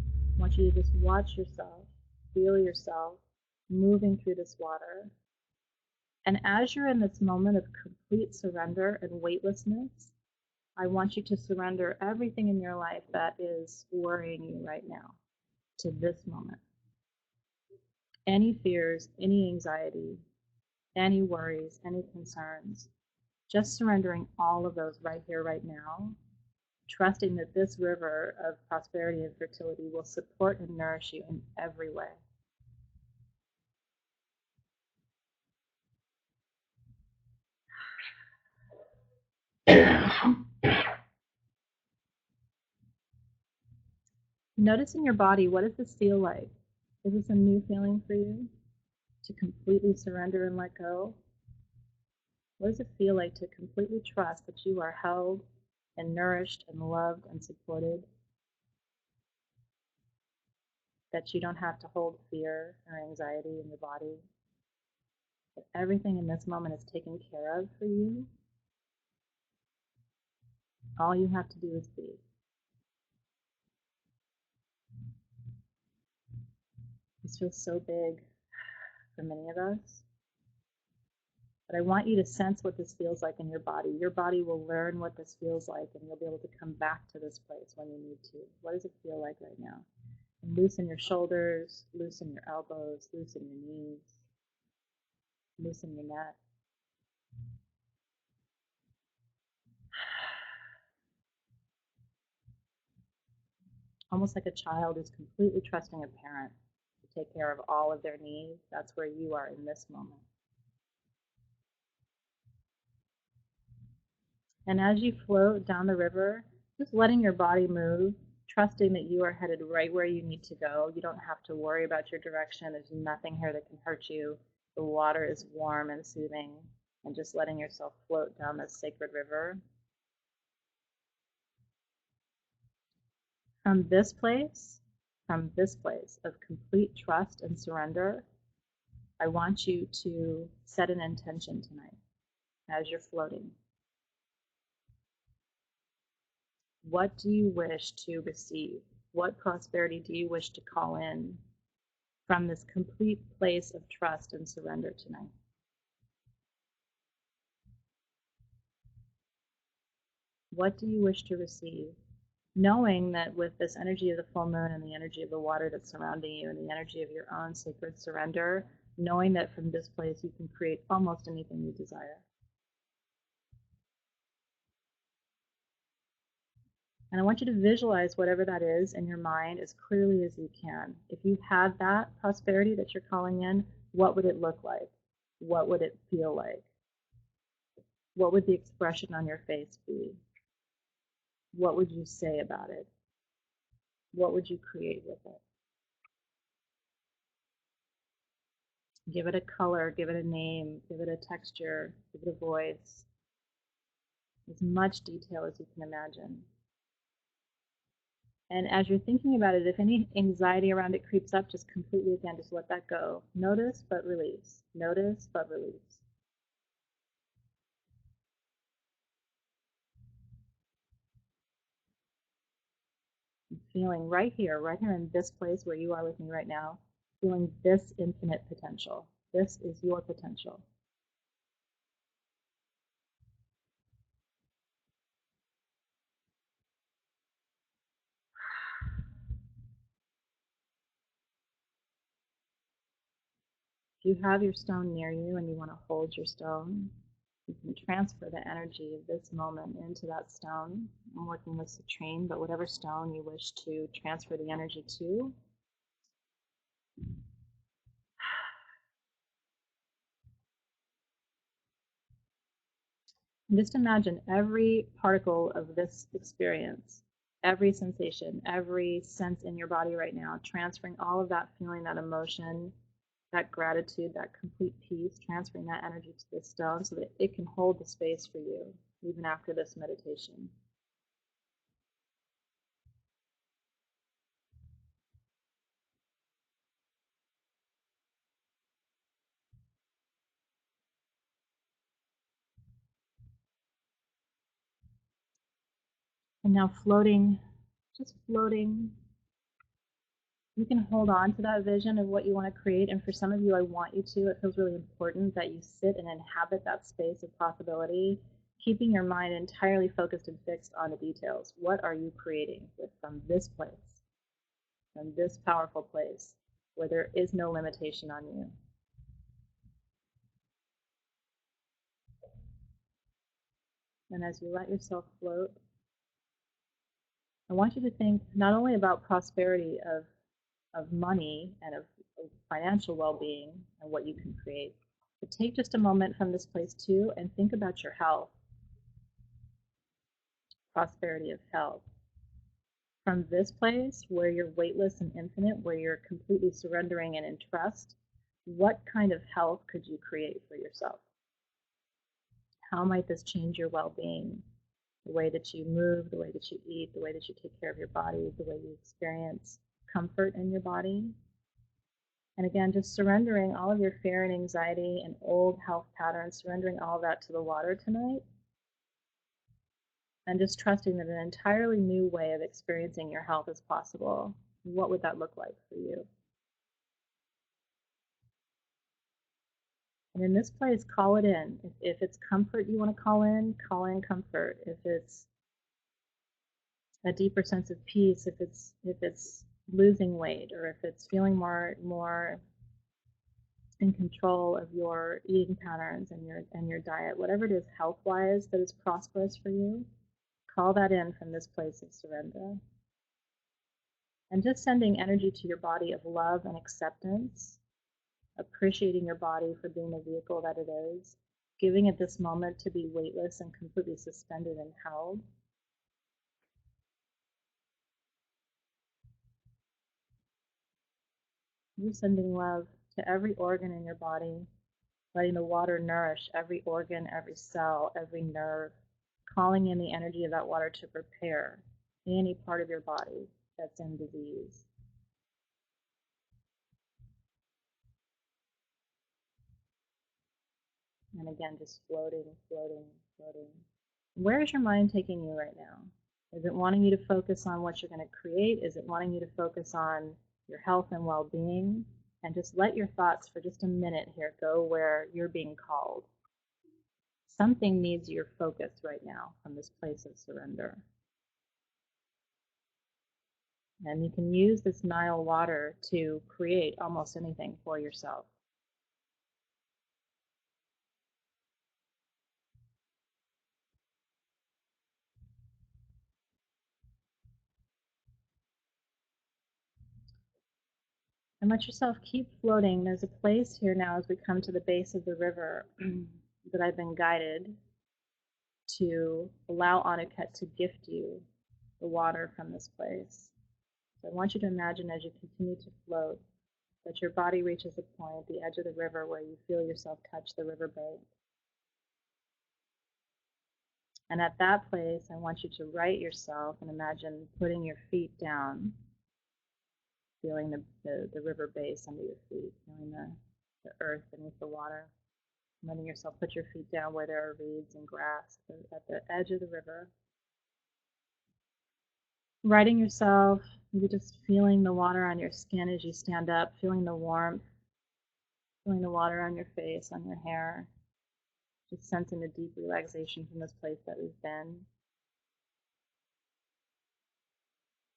I want you to just watch yourself, feel yourself moving through this water. And as you're in this moment of complete surrender and weightlessness, I want you to surrender everything in your life that is worrying you right now to this moment. Any fears, any anxiety, any worries, any concerns, just surrendering all of those right here, right now, trusting that this river of prosperity and fertility will support and nourish you in every way. Notice in your body, what does this feel like? Is this a new feeling for you? To completely surrender and let go? What does it feel like to completely trust that you are held and nourished and loved and supported? That you don't have to hold fear or anxiety in your body? That everything in this moment is taken care of for you? All you have to do is be. This feels so big for many of us. But I want you to sense what this feels like in your body. Your body will learn what this feels like, and you'll be able to come back to this place when you need to. What does it feel like right now? And loosen your shoulders, loosen your elbows, loosen your knees, loosen your neck. Almost like a child is completely trusting a parent to take care of all of their needs. That's where you are in this moment. And as you float down the river, just letting your body move, trusting that you are headed right where you need to go. You don't have to worry about your direction. There's nothing here that can hurt you. The water is warm and soothing, and just letting yourself float down this sacred river. From this place of complete trust and surrender, I want you to set an intention tonight as you're floating. What do you wish to receive? What prosperity do you wish to call in from this complete place of trust and surrender tonight? What do you wish to receive? Knowing that with this energy of the full moon and the energy of the water that's surrounding you and the energy of your own sacred surrender, knowing that from this place you can create almost anything you desire. And I want you to visualize whatever that is in your mind as clearly as you can. If you had that prosperity that you're calling in, what would it look like? What would it feel like? What would the expression on your face be? What would you say about it? What would you create with it? Give it a color, give it a name, give it a texture, give it a voice. As much detail as you can imagine. And as you're thinking about it, if any anxiety around it creeps up, just completely, again, just let that go. Notice, but release. Notice, but release. Feeling right here in this place where you are with me right now, feeling this infinite potential. This is your potential. If you have your stone near you and you want to hold your stone, you can transfer the energy of this moment into that stone. I'm working with citrine, but whatever stone you wish to transfer the energy to. And just imagine every particle of this experience, every sensation, every sense in your body right now, transferring all of that feeling, that emotion, that gratitude, that complete peace, transferring that energy to this stone so that it can hold the space for you even after this meditation. And now floating, just floating. You can hold on to that vision of what you want to create. And for some of you, I want you to. It feels really important that you sit and inhabit that space of possibility, keeping your mind entirely focused and fixed on the details. What are you creating from this place, from this powerful place where there is no limitation on you? And as you let yourself float, I want you to think not only about prosperity of money and of financial well-being and what you can create, but take just a moment from this place too and think about your health, prosperity of health. From this place where you're weightless and infinite, where you're completely surrendering and in trust, what kind of health could you create for yourself? How might this change your well-being? The way that you move, the way that you eat, the way that you take care of your body, the way you experience comfort in your body. And again, just surrendering all of your fear and anxiety and old health patterns, surrendering all of that to the water tonight. And just trusting that an entirely new way of experiencing your health is possible. What would that look like for you? And in this place, call it in. If it's comfort you want to call in comfort. If it's a deeper sense of peace, if it's losing weight, or if it's feeling more in control of your eating patterns and your diet, whatever it is health-wise that is prosperous for you, call that in from this place of surrender. And just sending energy to your body of love and acceptance, appreciating your body for being the vehicle that it is, giving it this moment to be weightless and completely suspended and held. You're sending love to every organ in your body, letting the water nourish every organ, every cell, every nerve, calling in the energy of that water to repair any part of your body that's in disease. And again, just floating, floating, floating. Where is your mind taking you right now? Is it wanting you to focus on what you're going to create? Is it wanting you to focus on your health and well-being? And just let your thoughts for just a minute here go where you're being called. Something needs your focus right now from this place of surrender. And you can use this Nile water to create almost anything for yourself. And let yourself keep floating. There's a place here now as we come to the base of the river that I've been guided to allow Anuket to gift you the water from this place. So I want you to imagine as you continue to float that your body reaches a point at the edge of the river where you feel yourself touch the river bank. And at that place, I want you to right yourself and imagine putting your feet down, feeling the river base under your feet, feeling the earth beneath the water. Letting yourself put your feet down where there are reeds and grass at the edge of the river. Righting yourself, maybe just feeling the water on your skin as you stand up, feeling the warmth, feeling the water on your face, on your hair, just sensing the deep relaxation from this place that we've been.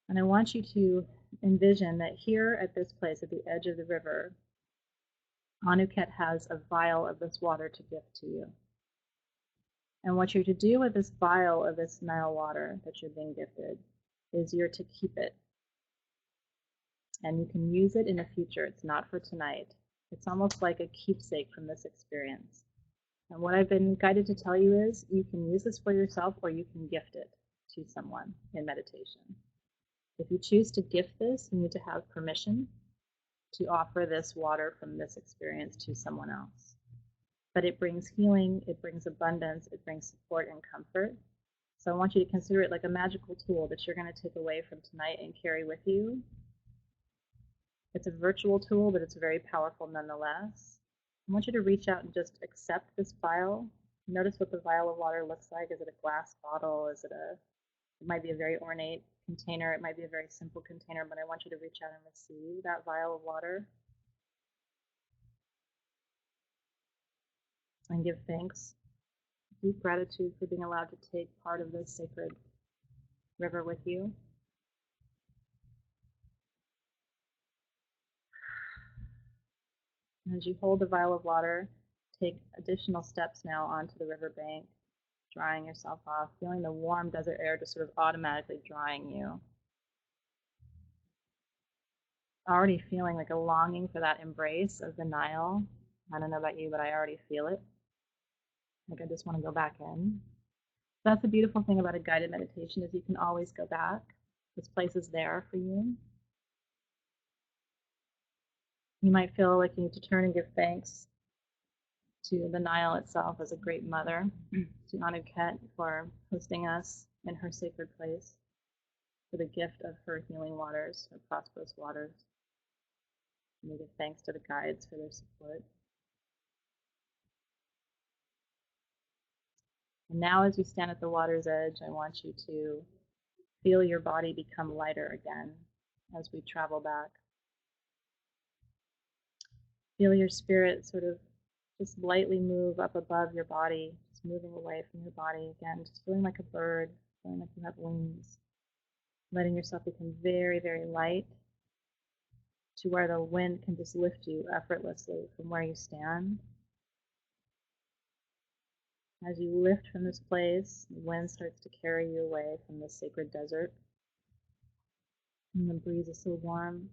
And I want you to envision that here at this place, at the edge of the river, Anuket has a vial of this water to give to you. And what you're to do with this vial of this Nile water that you're being gifted is you're to keep it. And you can use it in the future. It's not for tonight. It's almost like a keepsake from this experience. And what I've been guided to tell you is you can use this for yourself or you can gift it to someone in meditation. If you choose to gift this, you need to have permission to offer this water from this experience to someone else. But it brings healing, it brings abundance, it brings support and comfort. So I want you to consider it like a magical tool that you're going to take away from tonight and carry with you. It's a virtual tool, but it's very powerful nonetheless. I want you to reach out and just accept this vial. Notice what the vial of water looks like. Is it a glass bottle? It might be a very ornate container. It might be a very simple container, but I want you to reach out and receive that vial of water and give thanks. Deep gratitude for being allowed to take part of this sacred river with you. And as you hold the vial of water, take additional steps now onto the riverbank, drying yourself off, feeling the warm desert air just sort of automatically drying you. Already feeling like a longing for that embrace of the Nile. I don't know about you, but I already feel it. Like I just want to go back in. That's the beautiful thing about a guided meditation is you can always go back. This place is there for you. You might feel like you need to turn and give thanks to the Nile itself as a great mother, to Anuket for hosting us in her sacred place, for the gift of her healing waters, her prosperous waters. And we give thanks to the guides for their support. And now as you stand at the water's edge, I want you to feel your body become lighter again as we travel back. Feel your spirit sort of just lightly move up above your body, just moving away from your body again, just feeling like a bird, feeling like you have wings, letting yourself become very, very light to where the wind can just lift you effortlessly from where you stand. As you lift from this place, the wind starts to carry you away from this sacred desert. And the breeze is so warm.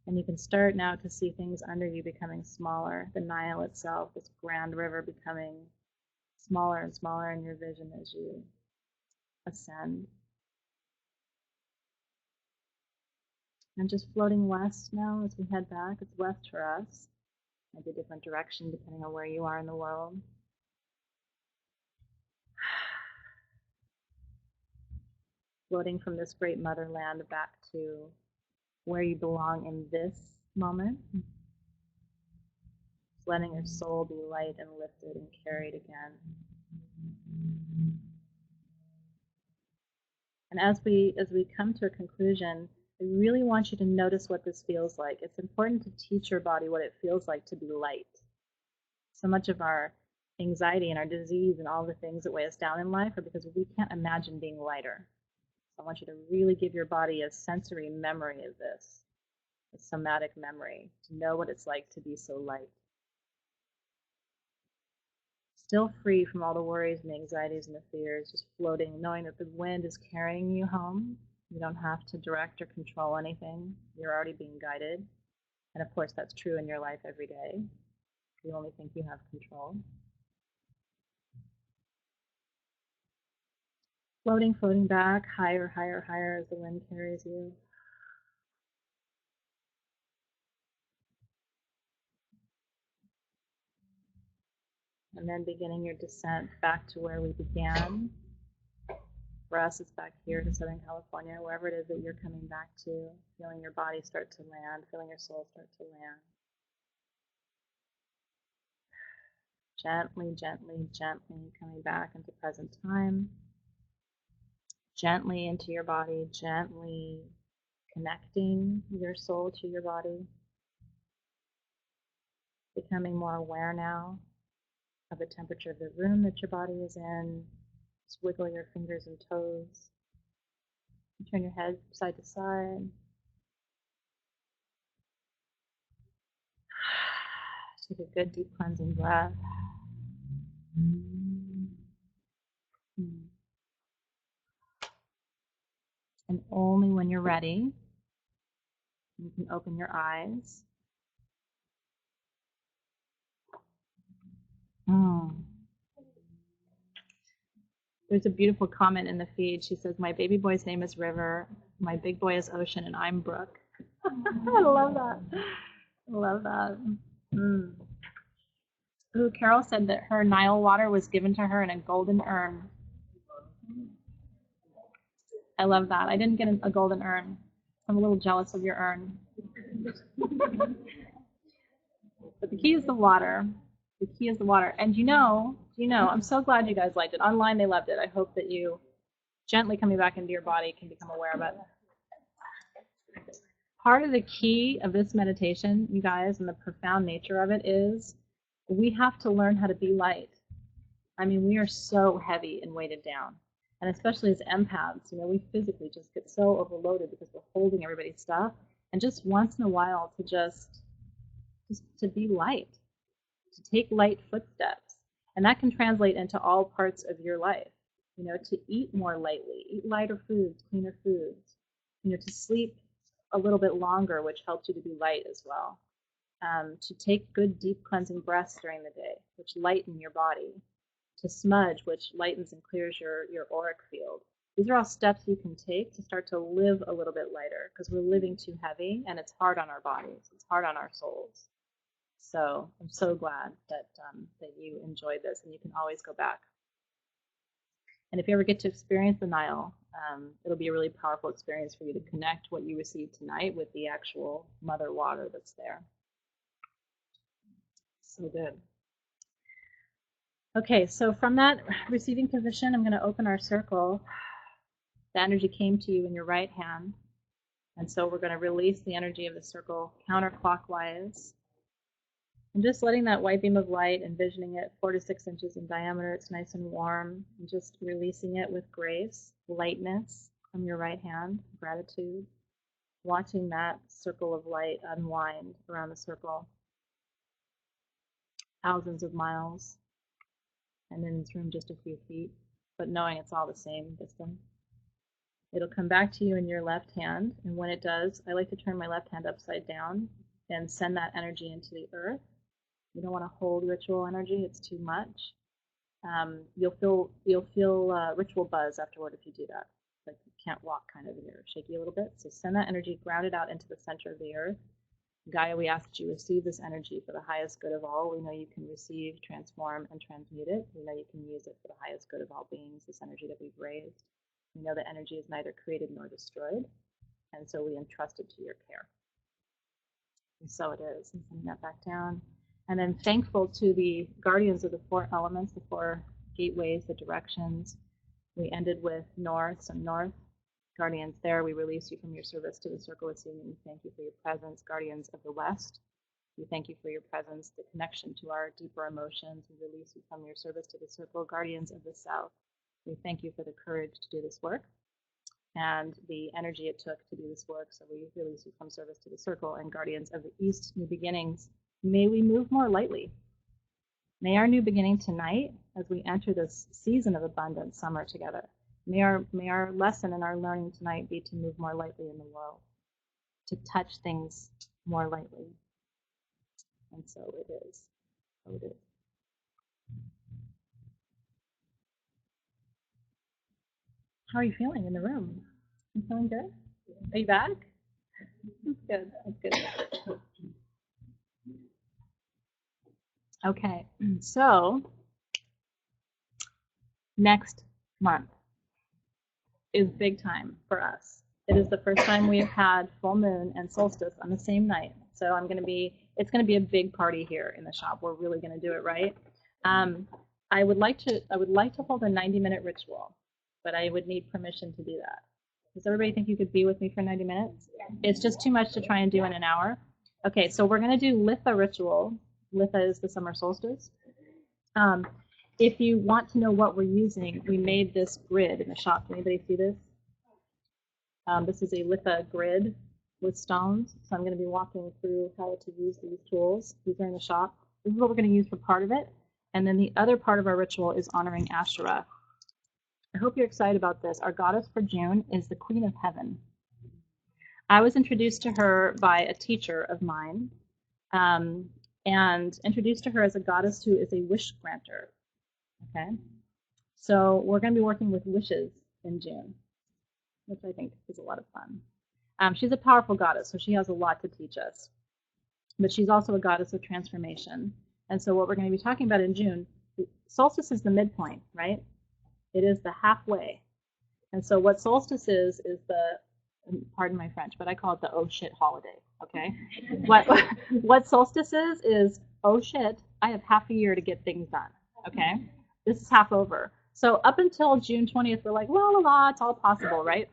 And you can start now to see things under you becoming smaller. The Nile itself, this grand river, becoming smaller and smaller in your vision as you ascend. And just floating west now as we head back. It's west for us. Maybe a different direction depending on where you are in the world. Floating from this great motherland back to where you belong in this moment. Just letting your soul be light and lifted and carried again. And as we come to a conclusion, I really want you to notice what this feels like. It's important to teach your body what it feels like to be light. So much of our anxiety and our disease and all the things that weigh us down in life are because we can't imagine being lighter. So I want you to really give your body a sensory memory of this, a somatic memory, to know what it's like to be so light. Still free from all the worries and the anxieties and the fears, just floating, knowing that the wind is carrying you home. You don't have to direct or control anything. You're already being guided. And of course, that's true in your life every day. You only think you have control. Floating, floating back, higher, higher, higher as the wind carries you. And then beginning your descent back to where we began. For us, it's back here to Southern California, wherever it is that you're coming back to, feeling your body start to land, feeling your soul start to land. Gently, gently, gently coming back into present time. Gently into your body, gently connecting your soul to your body. Becoming more aware now of the temperature of the room that your body is in. Just wiggle your fingers and toes. Turn your head side to side. Take a good deep cleansing breath. And only when you're ready, you can open your eyes. There's a beautiful comment in the feed. She says, my baby boy's name is River, my big boy is Ocean, and I'm Brooke. I love that. I love that. Ooh, Carol said that her Nile water was given to her in a golden urn. I love that. I didn't get a golden urn. I'm a little jealous of your urn. But the key is the water. The key is the water. And I'm so glad you guys liked it. Online, they loved it. I hope that you, gently coming back into your body, can become aware of it. Part of the key of this meditation, you guys, and the profound nature of it is we have to learn how to be light. I mean, we are so heavy and weighted down. And especially as empaths, we physically just get so overloaded because we're holding everybody's stuff. And just once in a while to be light, to take light footsteps. And that can translate into all parts of your life. To eat more lightly, eat lighter foods, cleaner foods. To sleep a little bit longer, which helps you to be light as well. To take good deep cleansing breaths during the day, which lighten your body. To smudge, which lightens and clears your auric field. These are all steps you can take to start to live a little bit lighter, because we're living too heavy and it's hard on our bodies, it's hard on our souls. So I'm so glad that you enjoyed this, and you can always go back. And if you ever get to experience the Nile, it'll be a really powerful experience for you to connect what you received tonight with the actual mother water that's there. So good. Okay, so from that receiving position, I'm going to open our circle. The energy came to you in your right hand. And so we're going to release the energy of the circle counterclockwise. And just letting that white beam of light, envisioning it 4 to 6 inches in diameter, it's nice and warm, and just releasing it with grace, lightness from your right hand, gratitude. Watching that circle of light unwind around the circle, thousands of miles, and in this room just a few feet, but knowing it's all the same distance. It'll come back to you in your left hand, and when it does, I like to turn my left hand upside down and send that energy into the earth. You don't want to hold ritual energy; it's too much. You'll feel ritual buzz afterward if you do that. like you can't walk kind of, you're shaky a little bit. So send that energy, ground it out into the center of the earth. Gaia, we ask that you receive this energy for the highest good of all. We know you can receive, transform, and transmute it. We know you can use it for the highest good of all beings, this energy that we've raised. We know that energy is neither created nor destroyed, and so we entrust it to your care. And so it is. And sending that back down. And then thankful to the guardians of the 4 elements, the 4 gateways, the directions. We ended with north, so north. Guardians there, we release you from your service to the circle of seeing, and we thank you for your presence. Guardians of the west, we thank you for your presence, the connection to our deeper emotions. We release you from your service to the circle. Guardians of the south, we thank you for the courage to do this work and the energy it took to do this work. So we release you from service to the circle. And guardians of the east, new beginnings, may we move more lightly. May our new beginning tonight, as we enter this season of abundance, summer together, may our lesson and our learning tonight be to move more lightly in the world, to touch things more lightly. And so it is. So it is. How are you feeling in the room? You feeling good? Are you back? That's good. That's good. Okay, so next month is big time for us. It is the first time we have had full moon and solstice on the same night. So it's going to be a big party here in the shop. We're really going to do it right. I would like to hold a 90-minute ritual, but I would need permission to do that. Does everybody think you could be with me for 90 minutes? Yeah. It's just too much to try and do in an hour. Okay, so we're going to do Litha ritual. Litha is the summer solstice. If you want to know what we're using, we made this grid in the shop. Can anybody see this? This is a Litha grid with stones. So I'm going to be walking through how to use these tools. These are in the shop. This is what we're going to use for part of it. And then the other part of our ritual is honoring Asherah. I hope you're excited about this. Our goddess for June is the Queen of Heaven. I was introduced to her by a teacher of mine, and introduced to her as a goddess who is a wish granter. Okay, so we're going to be working with wishes in June, which I think is a lot of fun. She's a powerful goddess, so she has a lot to teach us. But she's also a goddess of transformation. And so what we're going to be talking about in June, solstice is the midpoint, right? It is the halfway. And so what solstice is the, pardon my French, but I call it the oh shit holiday, okay? What solstice is, oh shit, I have half a year to get things done, okay? This is half over. So up until June 20th, we're like, la la la, it's all possible, right?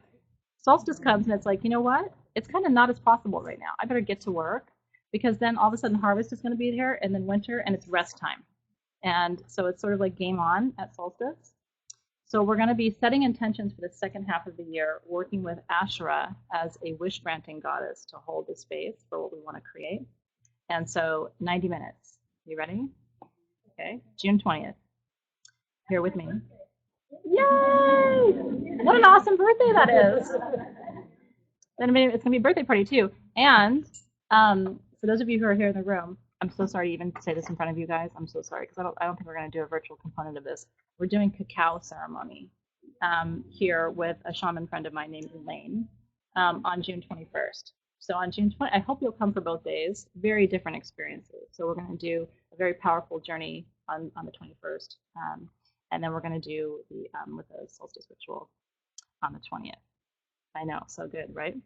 Solstice comes and it's like, you know what? It's kind of not as possible right now. I better get to work, because then all of a sudden harvest is going to be here, and then winter, and it's rest time. And so it's sort of like game on at solstice. So we're going to be setting intentions for the second half of the year, working with Asherah as a wish-granting goddess to hold the space for what we want to create. And so 90 minutes. You ready? Okay, June 20th. Here with me. Yay! What an awesome birthday that is. Then it's going to be a birthday party too. And for those of you who are here in the room, I'm so sorry to even say this in front of you guys. I'm so sorry, because I don't think we're going to do a virtual component of this. We're doing cacao ceremony here with a shaman friend of mine named Elaine on June 21st. So on June 20th, I hope you'll come for both days. Very different experiences. So we're going to do a very powerful journey on the 21st. And then we're going to do the with a solstice ritual on the 20th. I know, so good, right?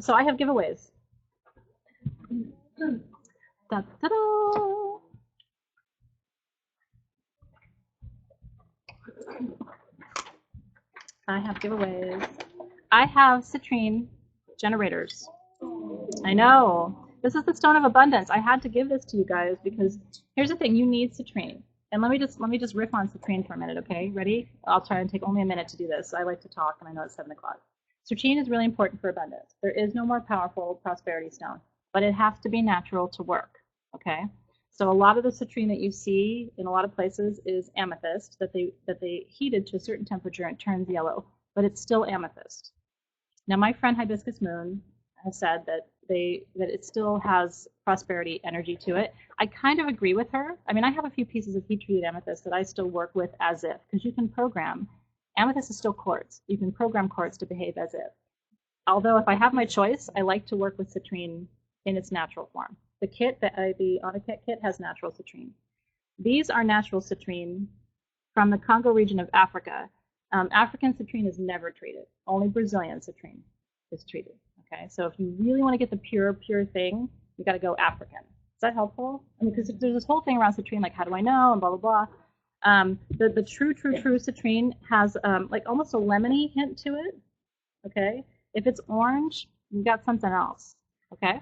So I have giveaways. Da-da-da! I have giveaways. I have citrine generators. I know. This is the stone of abundance. I had to give this to you guys because here's the thing: you need citrine. And let me just riff on citrine for a minute, okay? Ready? I'll try and take only a minute to do this. I like to talk, and I know it's 7 o'clock. Citrine is really important for abundance. There is no more powerful prosperity stone, but it has to be natural to work, okay? So a lot of the citrine that you see in a lot of places is amethyst that they heated to a certain temperature and it turns yellow, but it's still amethyst. Now my friend Hibiscus Moon has said that it still has prosperity energy to it. I kind of agree with her. I mean, I have a few pieces of heat treated amethyst that I still work with as if, because you can program Amethyst is still quartz. You can program quartz to behave as if. Although if I have my choice, I like to work with citrine in its natural form. The kit, the Anuket kit, has natural citrine. These are natural citrine from the Congo region of Africa. African citrine is never treated. Only Brazilian citrine is treated. Okay, so if you really want to get the pure thing, you got to go African. Is that helpful? I mean, because there's this whole thing around citrine, like how do I know, and blah blah blah. The true citrine has like almost a lemony hint to it. Okay, if it's orange, you got something else. Okay,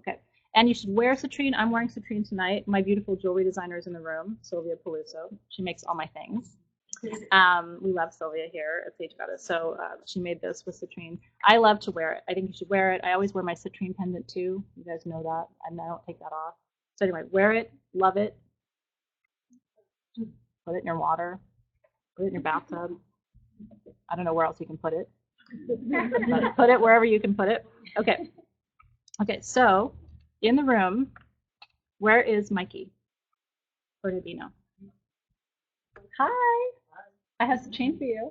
okay. And you should wear citrine. I'm wearing citrine tonight. My beautiful jewelry designer is in the room, Sylvia Peluso. She makes all my things. We love Sylvia here at Sage Goddess. So she made this with citrine. I love to wear it. I think you should wear it. I always wear my citrine pendant too. You guys know that. And I don't take that off. So anyway, wear it. Love it. Put it in your water. Put it in your bathtub. I don't know where else you can put it. But put it wherever you can put it. Okay. Okay, so in the room, where is Mikey? Bernardino. Hi. I have some chain for you.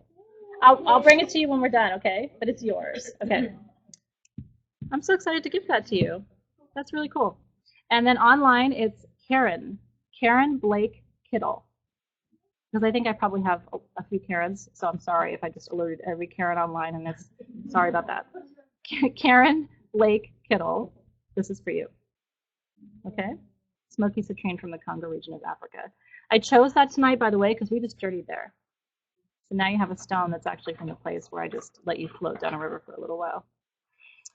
I'll bring it to you when we're done, okay? But it's yours. Okay. I'm so excited to give that to you. That's really cool. And then online, it's Karen Blake Kittle. Because I think I probably have a few Karens, so I'm sorry if I just alerted every Karen online, and it's sorry about that. Karen Blake Kittle, this is for you. Okay? Smoky citrine from the Congo region of Africa. I chose that tonight, by the way, because we just journeyed there. So now you have a stone that's actually from the place where I just let you float down a river for a little while.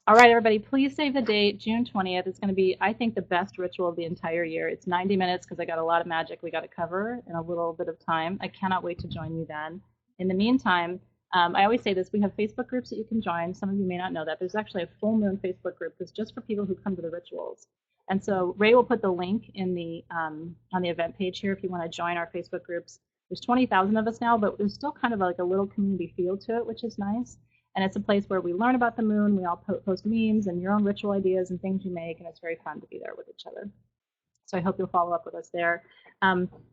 All right, everybody, please save the date, June 20th. It's going to be, I think, the best ritual of the entire year. It's 90 minutes because I got a lot of magic we got to cover in a little bit of time. I cannot wait to join you then. In the meantime, I always say this, we have Facebook groups that you can join. Some of you may not know that. There's actually a full moon Facebook group that's just for people who come to the rituals. And so Ray will put the link in the on the event page here if you want to join our Facebook groups. There's 20,000 of us now, but there's still kind of like a little community feel to it, which is nice. And it's a place where we learn about the moon. We all post memes and your own ritual ideas and things you make, and it's very fun to be there with each other. So I hope you'll follow up with us there.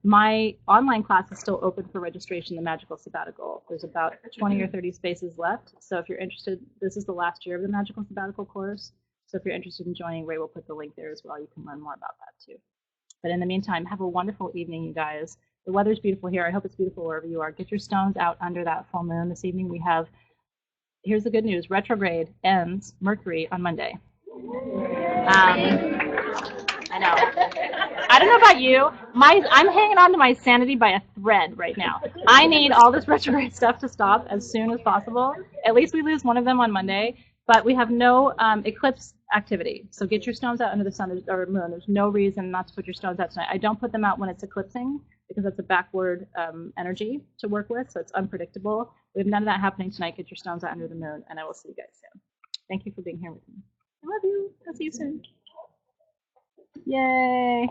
My online class is still open for registration, the Magical Sabbatical. There's about 20 or 30 spaces left. So if you're interested, this is the last year of the Magical Sabbatical course. So if you're interested in joining, Ray will put the link there as well. You can learn more about that too. But in the meantime, have a wonderful evening, you guys. The weather's beautiful here. I hope it's beautiful wherever you are. Get your stones out under that full moon. This evening we have, here's the good news, retrograde ends Mercury on Monday. I know. I don't know about you. I'm hanging on to my sanity by a thread right now. I need all this retrograde stuff to stop as soon as possible. At least we lose one of them on Monday. But we have no eclipse activity. So get your stones out under the sun or moon. There's no reason not to put your stones out tonight. I don't put them out when it's eclipsing because that's a backward energy to work with, so it's unpredictable. We have none of that happening tonight. Get your stones out under the moon, and I will see you guys soon. Thank you for being here with me. I love you. I'll see you soon. Yay.